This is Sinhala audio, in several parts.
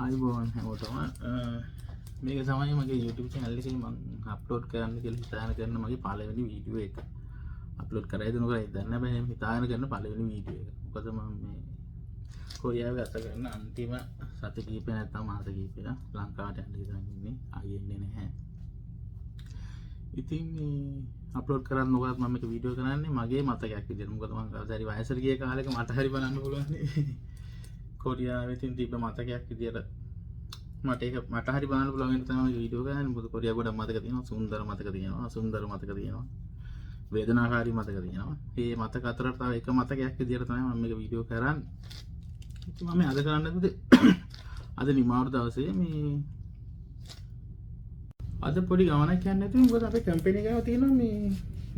අයිබෝන් හැමෝටම මේක තමයි මගේ YouTube channel එකේ මම අප්ලෝඩ් කරන්න කියලා හිතාන කරන මගේ පළවෙනි වීඩියෝ එක. අප්ලෝඩ් කරයිද නොකරයිද දන්නේ නැහැ. මම හිතාන කරන පළවෙනි වීඩියෝ එක. මොකද මම මේ කොරියාවේ ගත කරන අන්තිම සති කිහිපය නැත්තම් මාස කිහිපය ලංකාවට යන්න හිතාගෙන ඉන්නේ. ආයෙ එන්නේ නැහැ. ඉතින් අප්ලෝඩ් කරන්න නොකරත් මම මේක වීඩියෝ කරන්නේ මගේ මතකයක් විදිහට. මොකද මම කවදාරි වයසට ගිය කාලෙක මට හරි බලන්න පුළුවන් නේ. කොරියාවේ තින් තිබ්බ මතකයක් විදියට මට ඒක මට හරි බලන්න පුළුවන් වෙන තමයි වීඩියෝ ගන්න. මොකද කොරියාව ගොඩක් මතක තියෙනවා, සුන්දර මතක තියෙනවා, අසුන්දර මතක තියෙනවා, වේදනාකාරී මතක තියෙනවා. මේ මතක අතරට තව එක මතකයක් විදියට තමයි මම මේක වීඩියෝ කරන්නේ. ඉතින් මම අද කරන්නේ අද නිමාවට දවසේ මේ අද පොඩි ගමනක් යන්න නැතුව මොකද අපේ කම්පැනි එකව තියෙනවා මේ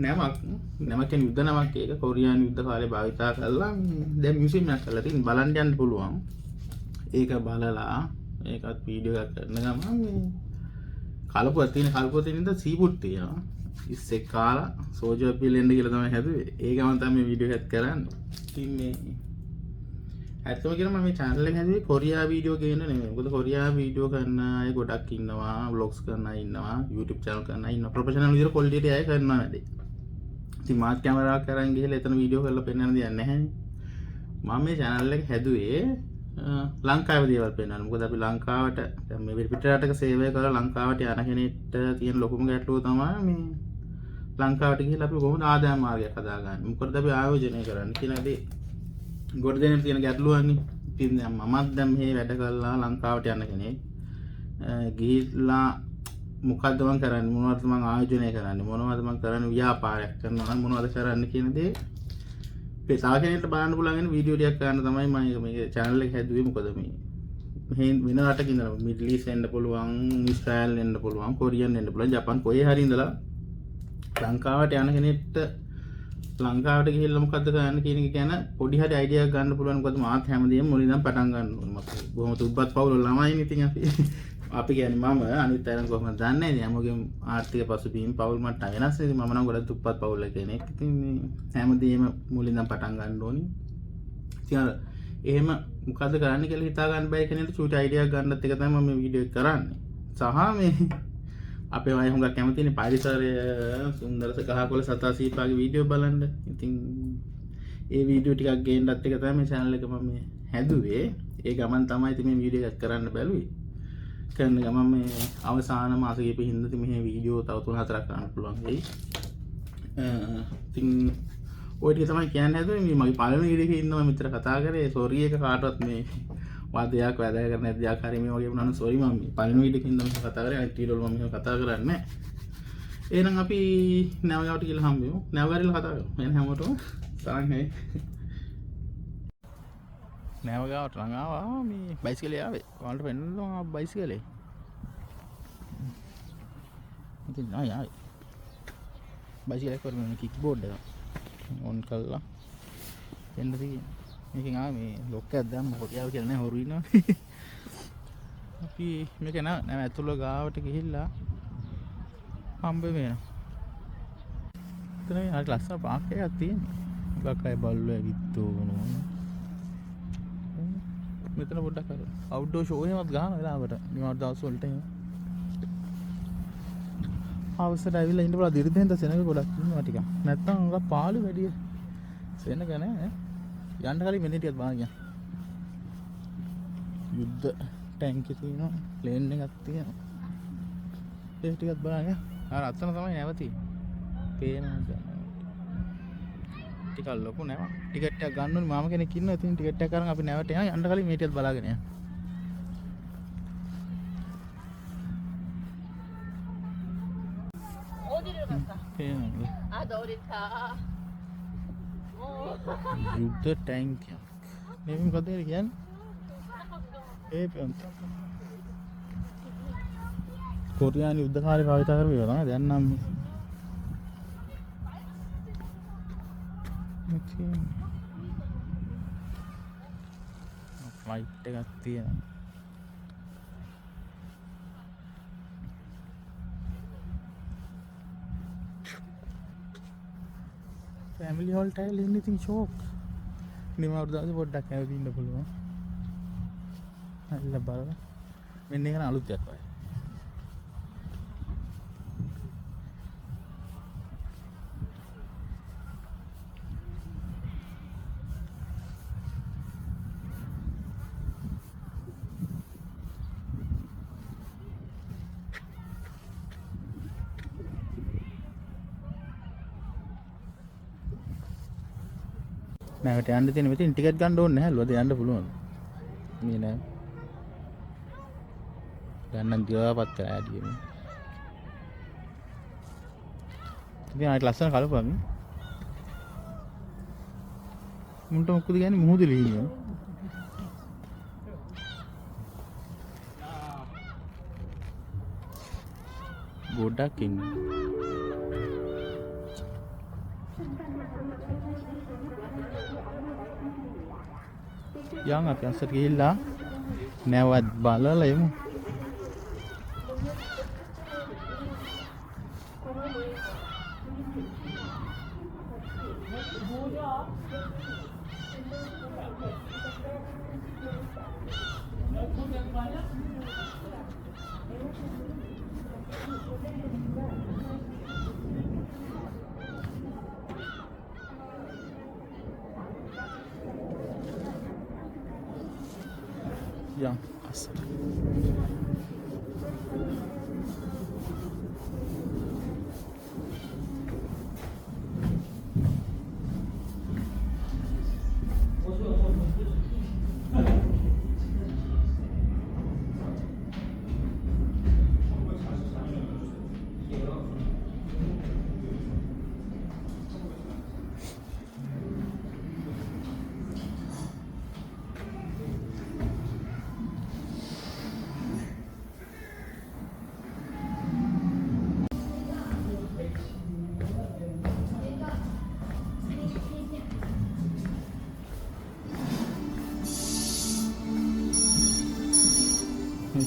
නැමක් කියන්නේ යුද්ධ නමක්. ඒක කොරියානු යුද්ධ කාලේ භාවිතා කරලා දැන් මියුසියම් එකක් කරලා තියෙන බලන්න යන්න පුළුවන්. ඒක බලලා ඒකත් වීඩියෝ එකක් කරන ගමන් මේ කලපුවක් තියෙන ඉඳ සීපුට් තියෙනවා. ඉස්සේ කාලා සෝජෝ පිලෙන්ඩ කියලා තමයි හැදුවේ. ඒ ගමන් තමයි මේ වීඩියෝ එකත් කරන්නේ. ඉතින් මේ ඇත්තම කියනවා මම මේ channel එක හැදුවේ කොරියා වීඩියෝ ගේන්න නෙමෙයි. මොකද කොරියා වීඩියෝ කරන අය ගොඩක් ඉන්නවා, vlogs කරන අය ඉන්නවා, YouTube channel කරන අය ඉන්නවා. ප්‍රොෆෙෂනල් විදිහට quality අය කරනවා වැඩි. ඉතින් මාත් කැමරාවක් අරන් ගිහලා එතන වීඩියෝ කරලා පෙන්නන්න දෙයක් නැහැ. මම මේ channel එක හැදුවේ ලංකාවේ දේවල් පෙන්වන්න. මොකද අපි ලංකාවට දැන් මේ පිට රටක සේවය කරලා ලංකාවට යන කෙනෙක්ට තියෙන ලොකුම ගැටලුව තමයි මේ ලංකාවට ගිහලා අපි කොහොමද ආදායම් මාර්ගයක් හදාගන්නේ. මොකද අපි ආයෝජනය කරන්නේ කියලා දේ ගොඩ දෙනෙක් තියෙන ගැටලුවන්නේ. ඉතින් දැන් මමත් දැන් මේ වැඩ කරලා ලංකාවට යන කෙනෙක් ගිහිල්ලා මොකද්ද මම කරන්නේ, මොනවද මම ආයෝජනය කරන්නේ, මොනවද මම කරන්නේ, ව්‍යාපාරයක් කරනවා නම් මොනවද කරන්න කියන දේ මේ සාකච්ඡාවට බලන්න පුළුවන් වීඩියෝ ටිකක් කරන්න තමයි මම මේ channel එක හැදුවේ. මොකද මේ වෙන රටක ඉඳලා මිඩල් ඊස්ට් එන්න පුළුවන්, ඉස්රායල් එන්න පුළුවන්, කොරියන් එන්න පුළුවන්, ජපාන් කොහේ හරි ඉඳලා ලංකාවට යන කෙනෙක්ට ලංකාවට ගිහිල්ලා මොකද්ද කරන්න කියන එක ගැන පොඩි හරි අයිඩියා එකක් ගන්න පුළුවන්. මොකද මාත් හැමදේම මුලින්ම පටන් ගන්න ඕනේ. මම බොහොම තුප්පත් පවුල ළමයිනේ. ඉතින් අපි කියන්නේ මම අනිත් අයන් කොහොමද දන්නේ නැහැ. හැමෝගෙම ආර්ථික පසුබිම් පවුල් මට්ටම වෙනස් නේ. මම නම් ගොඩක් තුප්පත් පවුල කෙනෙක්. ඉතින් මේ හැමදේම මුලින්ම පටන් ගන්න ඕනේ. ඉතින් එහෙම මොකද්ද කරන්න කියලා හිතා ගන්න බෑ කෙනෙක්ට චූටි අයිඩියා එකක් ගන්නත් එක තමයි මම මේ වීඩියෝ එක කරන්නේ. සහ මේ අපේ අය හුඟක් කැමතිනේ පරිසරය සුන්දරස ගහකොළ සතා සීපාගේ වීඩියෝ බලන්න. ඉතින් ඒ වීඩියෝ ටිකක් ගේන්නත් එක තමයි මේ channel එක මම හැදුවේ. ඒ ගමන් තමයි ඉතින් මේ වීඩියෝ එකක් කරන්න බැලුවේ. කරන ගමන් මේ අවසාන මාස කිහිපෙ හින්දා මේ වීඩියෝ තව 3-4ක් කරන්න පුළුවන් වෙයි. ඉතින් ඔය ටික තමයි කියන්න හැදුවේ. මේ මගේ පළවෙනි වීඩියෝ එකේ ඉන්නවා මෙතන කතා කරේ. සෝරි එක කාටවත් මේ වාදයක් වැඩ කරන්න නැති දෙයක් හරි මේ වගේ වුණා නම් සෝරි මම පළවෙනි වීඩියෝ එකේ ඉඳන් මම කතා කරේ. අනිත් වීඩියෝ වල මම කතා කරන්නේ නැහැ. එහෙනම් අපි නැවගාවට කියලා හම්බෙමු. නැවගාරිලා කතා කරමු. එහෙනම් හැමෝටම තරන්නේ. නැවගාවට ළඟ ආවා මේ බයිසිකලේ ආවේ. ඔයාලට පෙන්නනවා බයිසිකලේ. ඉතින් ආයි බයිසිකලේ කරන කික් බෝඩ් එක ඔන් කළා. එන්න තියෙන්නේ. මේකෙන් ආවේ මේ ලොක් එකක් දැම්ම කොටියාව කියලා නෑ හොරු ඉන්නවා. අපි මේක නෑ ඇතුළ ගාවට ගිහිල්ලා හම්බ වෙනවා. එතන හරි ලස්සන පාක් එකක් තියෙනවා. මොකක් අය බල්ලෝ ඇවිත් උනෝ. මෙතන පොඩ්ඩක් අර අවුට්ඩෝර් ෂෝ එකක් ගන්න වෙලාවට නිවාඩු දවස් වලට එහෙම. අවසර ඇවිල්ලා ඉන්න බලා දිරිදෙන්ද සෙනග ගොඩක් ඉන්නවා ටිකක්. නැත්තම් උඟ පාළු වැඩි සෙනග නෑ. යන්න කලින් මෙන්න ටිකක් බලන්න ගියා. යුද්ධ ටැංකිය තියෙනවා, ප්ලේන් එකක් තියෙනවා. ඒක ටිකක් බලන්න. අර අතන තමයි නැවතින්නේ. පේනවා. ටිකක් ලොකු නෑ. ටිකට් එකක් ගන්න ඕනේ. මාම කෙනෙක් ඉන්නවා. ඉතින් ටිකට් එකක් අරන් අපි නැවට යනවා. යන්න කලින් මේ ටිකක් බලාගෙන යන්න. යුද්ධ ටැංකියක්. මේ මොකද කියන්නේ? ඒ කොරියානු යුද්ධ කාලේ භාවිත කරපු ඒවා තමයි දැන් නම් ෆ්ලයිට් එකක් තියෙනවා. ෆැමිලි හෝල්ට ඇවිල්ලා ඉන්න ඉතින් ෂෝක්. නිමාවුරු දාලා පොඩ්ඩක් ඇවිත් ඉන්න පුළුවන්. අල්ල බලන්න. මෙන්න එක අලුත් එකක් වගේ. නැවට යන්න තියෙන මෙතන ටිකට් ගන්න ඕනේ නැහැ ලුවද යන්න පුළුවන්. මේ නෑ. ගන්න දිවාපත් කරා ඇඩියෙම. ඉතින් ආයෙත් ලස්සන කලපන්. මුන්ට මොකද කියන්නේ මුහුද ලිහිනිය. ගොඩක් ඉන්නේ. යන් අපි අස්සට ගිහිල්ලා නැවත් බලලා එමු. yang asal.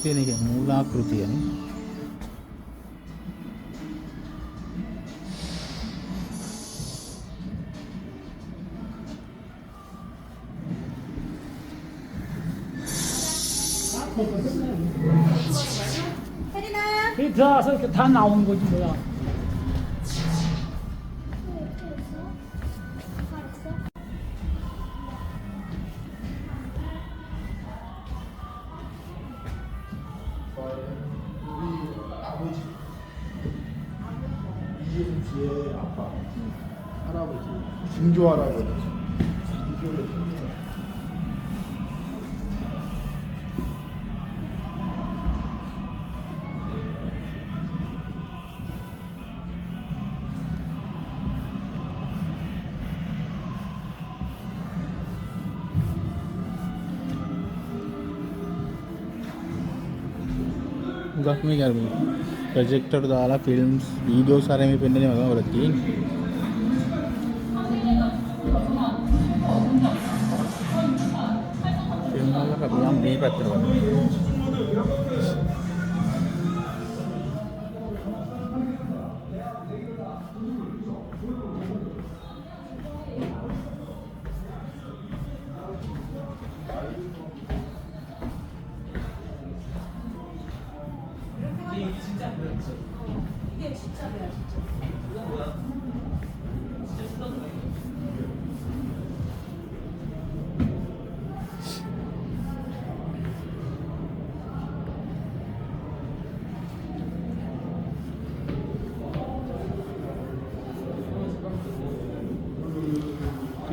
ini मूलाकृति అని 피자 저렇게 다 나오는 거지 뭐야. 이예순 아빠, 할아버지, 증조 할아버지. ගක් මේ කරමු ප්‍රොජෙක්ටර් දාලා ෆිල්ම්ස් වීඩියෝස් අර මේ පෙන්නන්නේ මම වල තියෙන්නේ ෆිල්ම් වල කපුම් මේ පැත්තට වගේ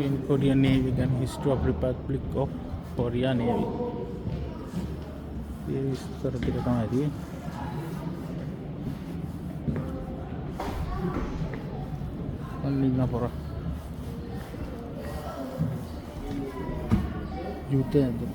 in Korean Navy and history of Republic of Korea Navy. ये इस तरह की रकम है ये अन्नीना पड़ा जूते हैं तो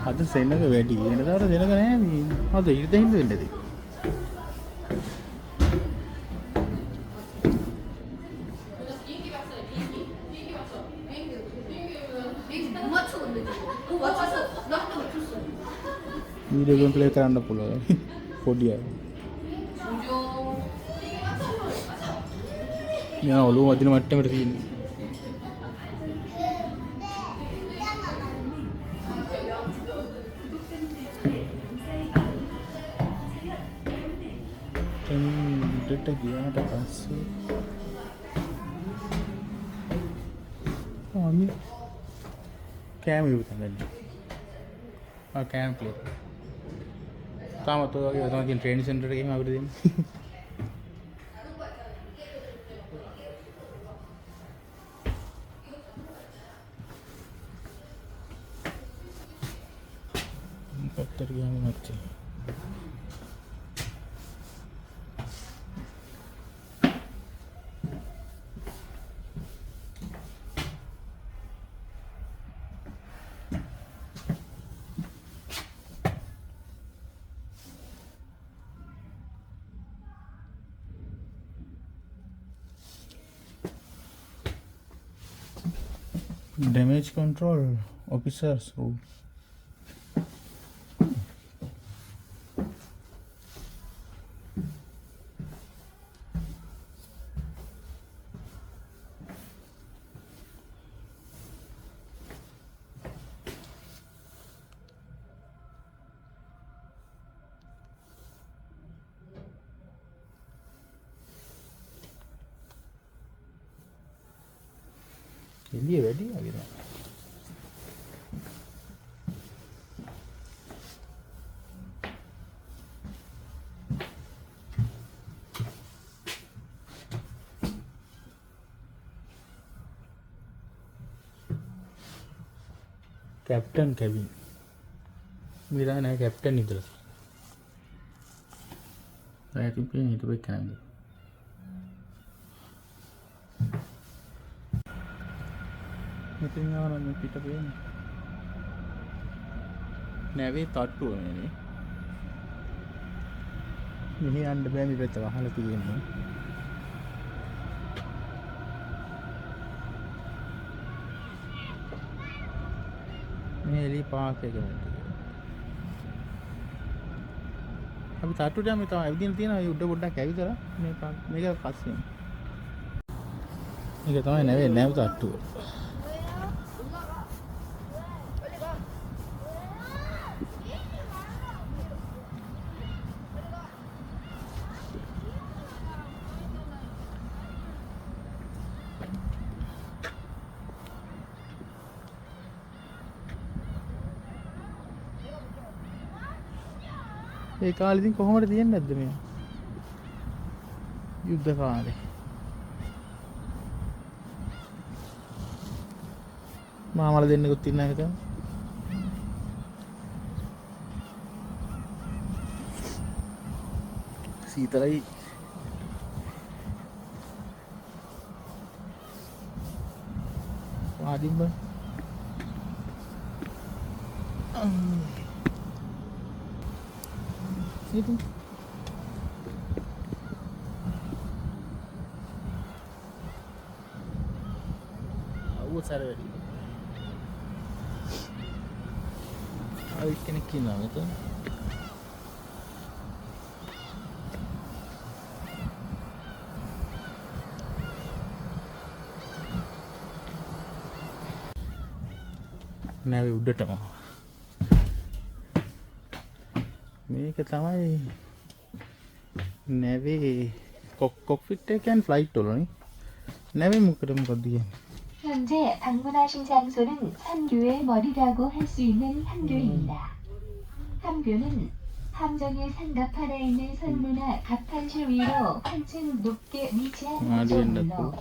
අද සෙනග වැඩි වෙනදාට සෙනග නෑ මේ. අද ඉරිද හින්ද වෙන්නේද? වීඩියෝ ගේම් ප්ලේ කරන්න පුළුවන්. පොඩි අය. යා ඔළුව වදින මට්ටමට තියෙන්නේ. උඩට ගියාට පස්සේ ආමි කෑම ඉවතන්නේ. කෑම ප්ලේ. තාමත් ඔය වගේ තමයි තියෙන ට්‍රේනින් සෙන්ටර් එකේම අපිට දෙන්නේ. පත්තර ගියාම නැත්තේ. Damage control officers room. එළිය වැඩි වගේ තමයි. कैप्टन केबिन मेरा ना कैप्टन इधर राइट पे नहीं तो बैठाएंगे ඉතින් ආවනම් මේ පිට පේන්නේ නැවේ තට්ටුව නේ මෙහි යන්න බෑ මේ පැත්ත වහලා තියෙන්නේ මේ එලි පාක් එක මෙතන අපි තට්ටුවට යමු තමයි ඇවිදින්න තියෙනවා ඒ උඩ පොඩ්ඩක් ඇවිදලා මේක පස්සේ මේක තමයි නැවේ නැව තට්ටුව ඒ කාලේ ඉතින් කොහොමද තියන්නේ නැද්ද මේ යුද්ධ කාලේ මාමල දෙන්නෙකුත් ඉන්නා හිතන්න සීතලයි ආදිම්බ itu sarı kene kinam itu nawe udatama මේක තමයි නැවේ කොක්පිට් එක කියන්නේ ෆ්ලයිට් වලනේ නැවේ මොකද කියන්නේ 현재 방문하신 장소는 함교의 머리라고 할 수 있는 함교입니다. 함교는 함정의 상갑판에 있는 선문화 갑판실 위로 한층 높게 위치한 구조물로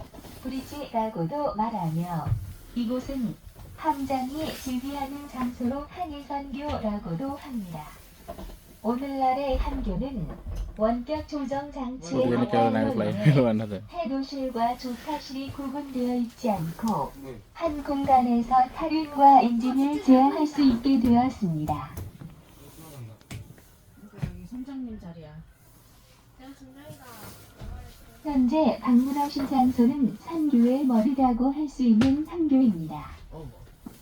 브리지라고도 말하며 이곳은 함장이 지휘하는 장소로 항해선교라고도 합니다. 오늘날의 한교는 원격 조정 장치의 우리가 겨울 나이 발달로 플라이 인해 만나서 해도실과 조타실이 구분되어 있지 않고 한 공간에서 탈윤과 엔진을 제어할 수 있게 되었습니다. 여기 선장님 자리야. 현재 방문하신 장소는 산교의 머리라고 할 수 있는 함교입니다.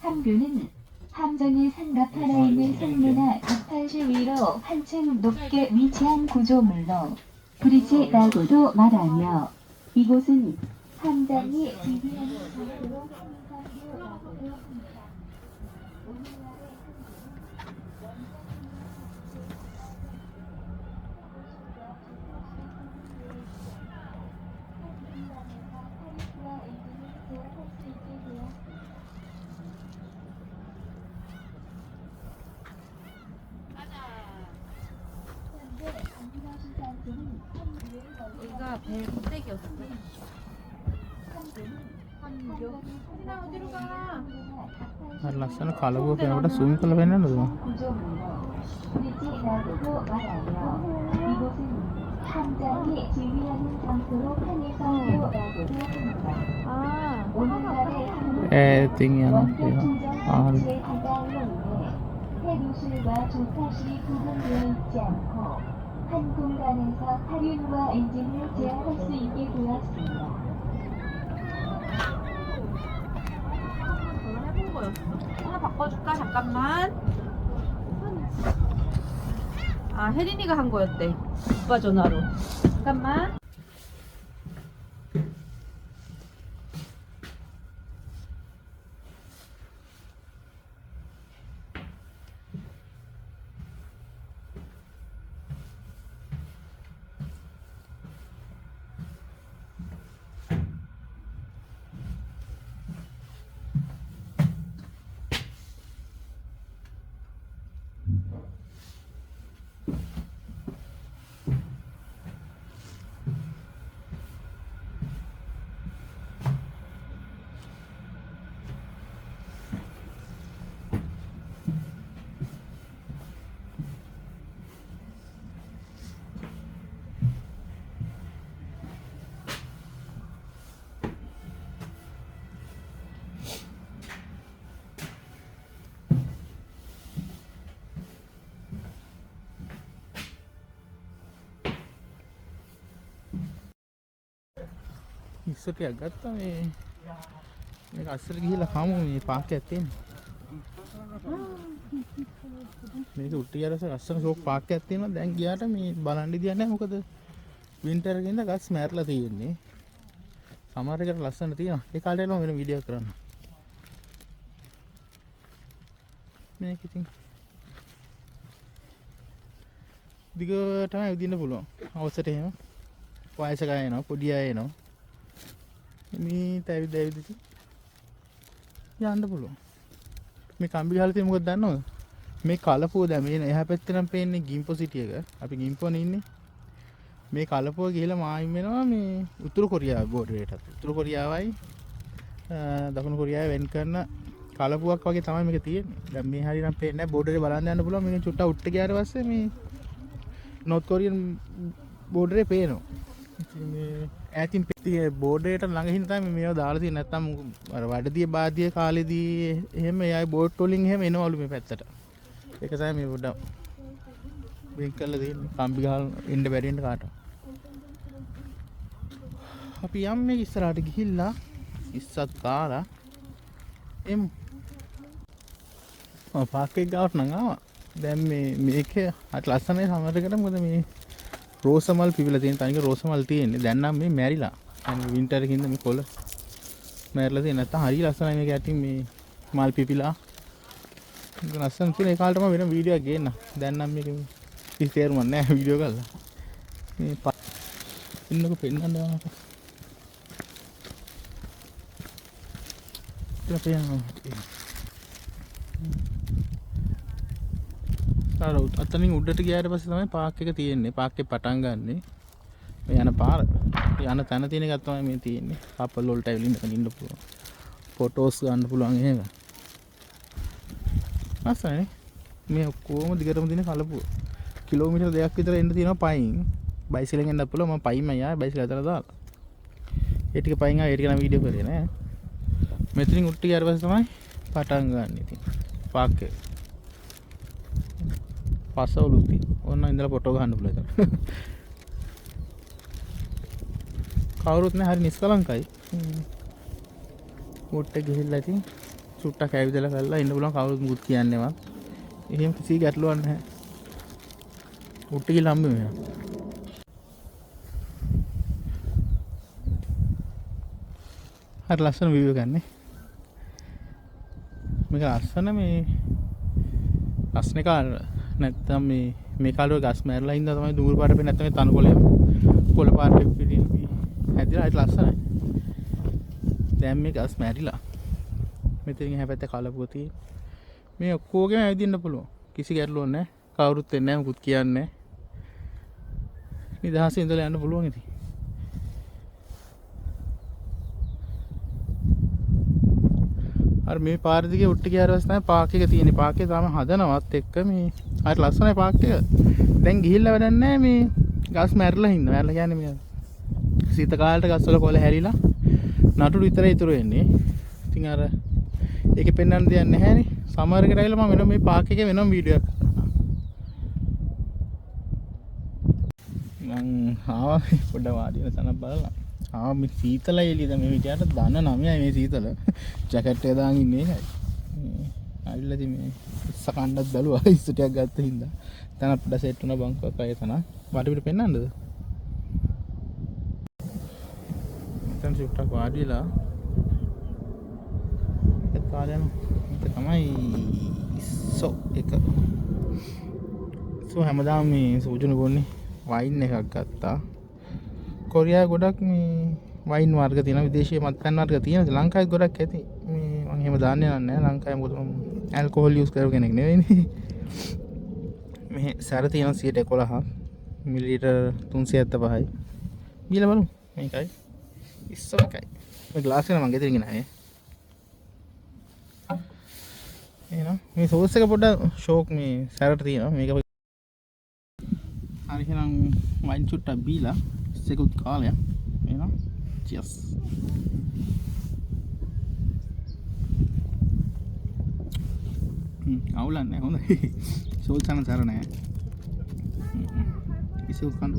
함교는 함정이 산갑 하나 있는 선루나 갑판실 위로 한층 높게 위치한 구조물로 브리지라고도 말하며 이곳은 함정이 지휘하는 장소로 함정교라고도 합니다. 여기가 배 꼭대기였어. 한교. 혜린아 어디로 가? ලස්සන කලබුව කෙනකට සූම් කළ වෙන්නද 브리지라고도 말하며 이곳은 함정이 지휘하는 장소로 편의성교라고도 합니다. 아, 오늘날의 ඇතින් යන 원격 조정 장치의 발달로 인해 해도실과 조타실이 구분되어 있지 않고 한 공간에서 탈윤과 엔진을 제어할 수 있게 되었습니다. 해본 거였어. 하나 바꿔줄까? 잠깐만. 아, 혜린이가 한 거였대. 오빠 전화로. 잠깐만. ඉස්සටයක් ගත්තා මේ මේක අස්සට ගිහිල්ලා කමු මේ පාක්කයක් තියෙන මේක උට්ටිය රස අස්සන ෂෝක් පාක්කයක් තියෙනවා දැන් ගියාට මේ බලන්න දියන්නේ නැහැ මොකද වින්ටර් එකේ ඉඳන් ගස් මැරලා තියෙන්නේ සමහර එකට ලස්සන තියෙනවා ඒ කාලේ යනවා වෙන වීඩියෝ කරන්න මේක ඉතින් දිගටම ඇවිදින්න පුළුවන් අවසරට එහෙම වයසක අය එනවා පොඩි අය එනවා මේ තැවිද ඇවිදින් යන්න පුළුවන් මේ කම්බි ගහලා තියෙන්නේ මොකද දන්නවද මේ කලපුව දැන් මේ එහා පැත්තේ නම් පේන්නේ ගිම්පෝ සිටි එක අපි ගිම්පෝනේ ඉන්නේ මේ කලපුව ගිහලා මායිම් වෙනවා මේ උතුරු කොරියාව බෝඩරේටත් උතුරු කොරියාවයි දකුණු කොරියාව වෙන් කරන කලපුවක් වගේ තමයි මේක තියෙන්නේ දැන් මේ හරිය නම් පේන්නේ නැහැ බෝඩරේ බලන්න යන්න පුළුවන් මේක චුට්ටක් උඩට ගියාට පස්සේ මේ නෝත් කොරියන් බෝඩරේ පේනවා මේ ඈතින් පිටියේ බෝඩරේට ළඟ හින් තමයි මේවා දාලා තියෙන්නේ නැත්තම් අර වඩදිය බාදිය කාලෙදී එහෙම එයායි බෝට් වලින් එහෙම එනවලු මේ පැත්තට ඒක තමයි මේ පොඩ්ඩක් වෙන් කරලා තියෙන්නේ කම්බි ගහලා ඉන්න බැරි වෙන කාට අපි යම් මේ ඉස්සරහට ගිහිල්ලා ඉස්සත් කාලා එමු පාක් එක ගාවට නම් ආවා දැන් මේකේ අට ලස්සනයි සමහරකට මොකද මේ රෝසමල් පිපිලා තියෙන තනික රෝසමල් තියෙන්නේ දැන් නම් මේ මැරිලා අනේ වින්ටර් එකකින්ද මේ කොළ මැරිලා තියෙන නැත්තම් හරිය ලස්සනයි මේක ඇටින් මේ මල් පිපිලා ඒක ලස්සන තියෙන ඒ කාලේට මම වෙන වීඩියෝ එකක් ගේන්න දැන් නම් මේක තේරුමක් නැහැ වීඩියෝ කරලා මේ ඉන්නකො පෙන්නන්න යනවා අතනින් උඩට ගියාට පස්සේ තමයි පාක් එක තියෙන්නේ. පාක් එක පටන් ගන්නෙ. මේ යන පාර. යන තැන තියෙන එකක් තමයි මේ තියෙන්නේ. කපල් වලට ඇවිල්ලා ඉන්න පුළුවන්. ෆොටෝස් ගන්න පුළුවන් එහෙම. අසනේ මේ ඔක්කොම දිගටම තියෙන කලපුව. කිලෝමීටර් 2ක් විතර එන්න තියෙනවා පයින්. බයිසිකලෙන් එන්නත් පුළුවන්. මම පයින්ම යා බයිසිකල අතර දාලා. ඒ ටික පයින් ආවා. ඒ ටික නම් වීඩියෝ කරේ නෑ. මෙතනින් උට්ටි ගියාට පස්සේ තමයි පටන් ගන්න ඉතින්. පාක් එක. පස්සවලුත් තියෙනවා. ඕන්න ඉඳලා ෆොටෝ ගන්න පුළුවන් එතන. කවුරුත් නෑ හරි නිස්කලංකයි. බෝට් එක ගිහිල්ලා ඉතින් චුට්ටක් ඇවිදලා කරලා ඉන්න පුළුවන් කවුරුත් මුකුත් කියන්නේවත්. එහෙම කිසි ගැටලුවක් නැහැ. උට්ටි ගිහලා හම්බ වෙනවා. හරි ලස්සන view එකක් නේ. මේක ලස්සන මේ රස්නේ කාල නැත්තම් මේ කාලේ ගස් මැරලා ඉඳලා තමයි දුර පාට පෙන්නේ නැත්තම් මේ තනකොළේ කොළ පාට පිටින් හැදිලා ඒක ලස්සනයි. දැන් මේ ගස් මැරිලා. මෙතනින් එහා පැත්තේ කලපුව තියෙන. මේ ඔක්කොගෙම ඇවිදින්න පුළුවන්. කිසි ගැටලුවක් නැහැ. කවුරුත් එන්නේ නැහැ මුකුත් කියන්නේ නැහැ. නිදහසේ ඉඳලා යන්න පුළුවන් ඉතින්. අර මේ පාර දිගේ උට්ටි ගියාට පස්සේ තමයි පාක් එක තියෙන්නේ. පාක් එක තාම හදනවත් එක්ක මේ හරි ලස්සනයි පාක් එක. දැන් ගිහිල්ලා වැඩක් නැහැ මේ ගස් මැරිලා ඉන්න. මැරිලා කියන්නේ මේ සීත කාලේට ගස්වල කොළ හැරිලා නටුරු විතරයි ඉතුරු වෙන්නේ. ඉතින් අර ඒකේ පෙන්වන්න දෙයක් නැහැනේ. සමහර එකට ඇවිල්ලා මම වෙනම මේ පාක් එකේ වෙනම වීඩියෝ එකක් කරනවා. මං ආවා පොඩ්ඩක් වාඩි වෙන තැනක් බලලා. මේ සීතලයි එළියද මේ විදියට දන 9යි මේ සීතල. ජැකට් එක දාන් ඉන්නේ ඒකයි. ආවිල්ලා ඉතින් මේ ඉස්ස කණ්ඩක් බැලුවා ඉස්ස ටිකක් ගත්ත හින්දා. තන පොඩ්ඩක් සෙට් වුණා බංකුවක් අය තන. වටපිට පෙන්නන්නද? දැන් චුට්ටක් වාඩිලා ඒත් කාලයන් තමයි එක හැමදාම මේ සූජන බොන්නේ වයින් එකක් ගත්තා. කොරියාවේ ගොඩක් මේ වයින් වර්ග තියෙනවා. විදේශීය මත්පැන් වර්ග තියෙනවා. ලංකාවේ ගොඩක් ඇති. මේ මම එහෙම දාන්නේ නැහැ. ලංකාවේ මොකද මම ඇල්කොහොල් යූස් කරව කෙනෙක් නෙවෙයිනේ. මේ සැර තියෙනවා 111ක්. මිලිලීටර් 375යි. බීලා බලමු. මේකයි. ඉස්සරකයි. මේ ග්ලාස් එක මම ගෙදරින් ගෙනාවේ. එහෙනම් මේ සෝස් එක පොඩ්ඩක් ෂෝක් මේ සැරට තියෙනවා. මේක හරි එහෙනම් වයින් චුට්ටක් බීලා ඉස්සෙකුත් කාලයක්. එහෙනම් cheers. අවුලක් නැහැ හොඳයි. සෝස් යන සැර නැහැ. ඉස්සෙකුත් කන්න.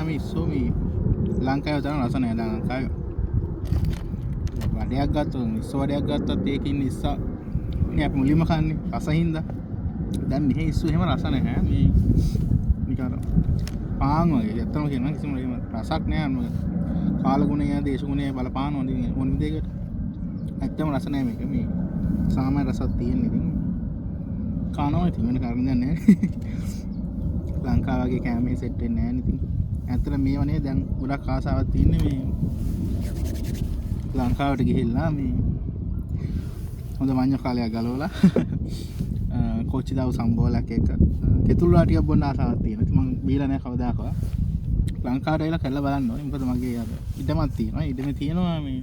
මේ ඉස්සෝ මේ ලංකාවේ තරම් රස නැහැ. ලංකාවේ වඩයක් ගත්තොත් ඉස්සෝ වඩයක් ගත්තත් ඒකින් ඉස්සා නේ අපි මුලින්ම කන්නේ රසින්ද. දැන් මෙහෙ ඉස්සෝ එහෙම රස නැහැ. මේ නිකන් පාන් වගේ ඇත්තම කියනවා කිසිම රසක් නැහැ. කාලගුණය දේශගුණය බලපාන ඕන දෙයකට ඇත්තම රස නැහැ මේක. මේ සාමාන්‍ය රසක් තියෙන ඉතින් කනවා ඉතින් වෙන කාරණයක් නැහැ. ලංකාව වගේ කැමේ සෙට් වෙන්නේ නැහැ ඉතින්. ඇත්තට මේවනේ දැන් ගොඩක් ආසාවක් තියෙන්නේ මේ ලංකාවට ගිහිල්ලා මේ හොඳ මඤ්ඤෝ කාලයක් ගලවලා කොච්චි දාව සම්බෝලයක් එක කෙතුළු ටිකක් බොන්න ආසාවක් තියෙනවා. ඉතින් මම බීලා නැහැ කවදාකවත්. ලංකාවට ඇවිල්ලා කරලා බලන්න ඕනේ. මොකද මගේ අර ඉඩමක් තියෙනවා. ඉඩමේ තියෙනවා මේ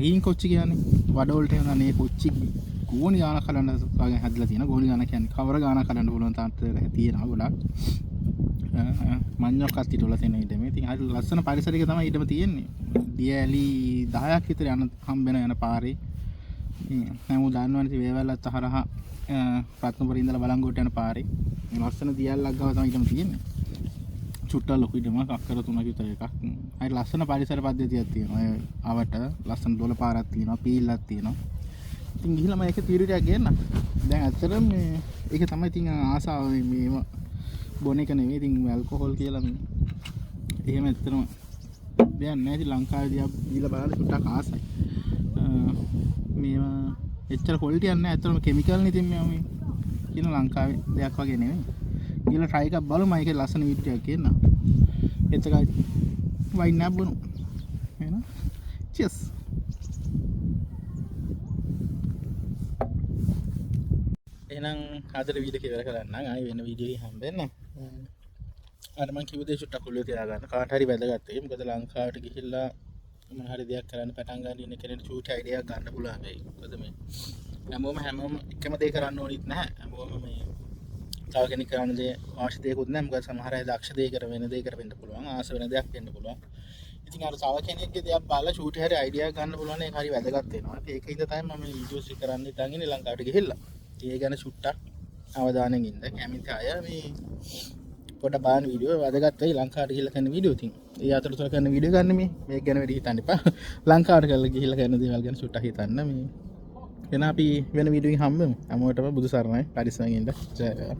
හීන් කොච්චි කියන්නේ වඩ වලට එනවා නේ කොච්චි ගෝණි ගානක් හදන්න වගේ හදලා තියෙනවා. ගෝණි ගානක් කියන්නේ කවර ගානක් හදන්න පුළුවන් තාන්ත්‍රයක් තියෙනවා ගොඩක්. මඤ්ඤෝ කස්තිට වල තියෙන ඉඩම. ඉතින් හරි ලස්සන පරිසරයක තමයි ඉඩම තියෙන්නේ. දියැලි 10ක් විතර හම්බෙන යන පාරේ. හැමෝම දන්නවනේ ඉතින් වේවැල්ලත් හරහා රත්නපුර ඉඳලා බලංගොඩට යන පාරේ. ලස්සන දියැලක් ගාව තමයි ඉඩම තියෙන්නේ. චුට්ටක් ලොකු ඉඩමක් අක්කර 3ක විතර එකක්. හරි ලස්සන පරිසර පද්ධතියක් තියෙනවා. ආවට ලස්සන දොළ පාරක් තියෙනවා, පීල්ලක් තියෙනවා. ඉතින් ගිහිල්ලා මම ඒකේ තීරුවටයක් ගේන්න. දැන් ඇත්තටම මේ ඒක තමයි ඉතින් ආසාව මේව බොන එක නෙවෙයි. ඉතින් ඇල්කොහොල් කියලා මේ එහෙම ඇත්තටම දෙයක් නැහැ. ඉතින් ලංකාවේදී දීලා බලන්න චුට්ටක් ආසයි. මේවා එච්චර ක්වොලිටි එකක් නැහැ. ඇත්තටම කිමිකල් නේ. ඉතින් මේ කියන ලංකාවේ දෙයක් වගේ නෙවෙයි. ගිහලා try එකක් බලමු. මම ඒකේ ලස්සන වීඩියෝ එකක් ගේන්න. එතකයි වයින් නෑ බොනු. එහෙනම් cheers. එහෙනම් අදට වීඩියෝ එක ඉවර කරන්න. ආයෙ වෙන වීඩියෝ එකක් හම්බෙන්න. අර මං කිව්ව දේ චුට්ටක් ඔළුවේ තියාගන්න. කාට හරි වැදගත් වෙයි. මොකද ලංකාවට ගිහිල්ලා මොන හරි දෙයක් කරන්න පටන් ගන්න ඉන්න කෙනෙක්ට චූටි අයිඩියා ගන්න පුළුවන් වෙයි. මොකද මේ හැමෝම එකම දේ කරන්න ඕනෙත් නැහැ. හැමෝම මේ තව කෙනෙක් කරන දේ අවශ්‍ය දෙයක්වත් නැහැ. මොකද සමහර අය දක්ෂ දේ කර වෙන දේ කර වෙන්න පුළුවන්. ආස වෙන දෙයක් වෙන්න පුළුවන්. ඉතින් අර තව කෙනෙක්ගේ දෙයක් බලලා චූටි හරි අයිඩියා ගන්න පුළුවන් ඒක හරි වැදගත් වෙනවා. ඒකින්ද තමයි මම මේ වීඩියෝස් එක කරන්න හිතන් ඉන්නේ ලංකාවට ගිහිල්ලා. ඒ ගැන චුට්ටක් අවධානයෙන් ඉන්න. කැමති අය මේ පොඩ බාන වීඩියෝ වැදගත් වෙයි ලංකාවට ගිහිල්ලා කරන වීඩියෝ ඉතින්. ඒ අතරතුර කරන වීඩියෝ ගන්න මේක ගැන වැඩි හිතන්න එපා. ලංකාවට ගිහිල්ලා කරන දේවල් ගැන චුට්ටක් හිතන්න මේ. එන අපි වෙන වීඩියෝ එකකින් හම්බෙමු. හැමෝටම බුදු සරණයි. පරිස්සමෙන් ඉන්න. ජය වේවා.